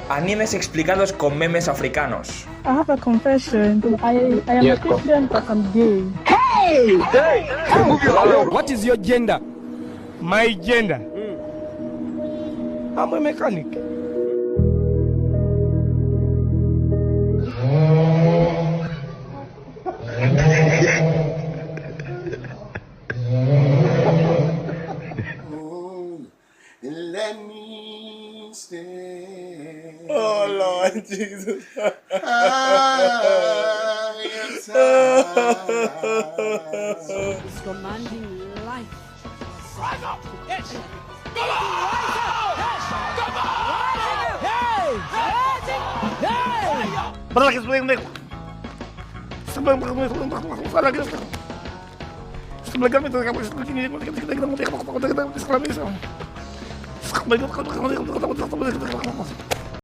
Animes explicados con memes africanos. I have a confession. I am a Christian, but I'm gay. What is your gender? My gender? I'm a mechanic. Let me stay. Oh Lord Jesus. I am tired. Is commanding life.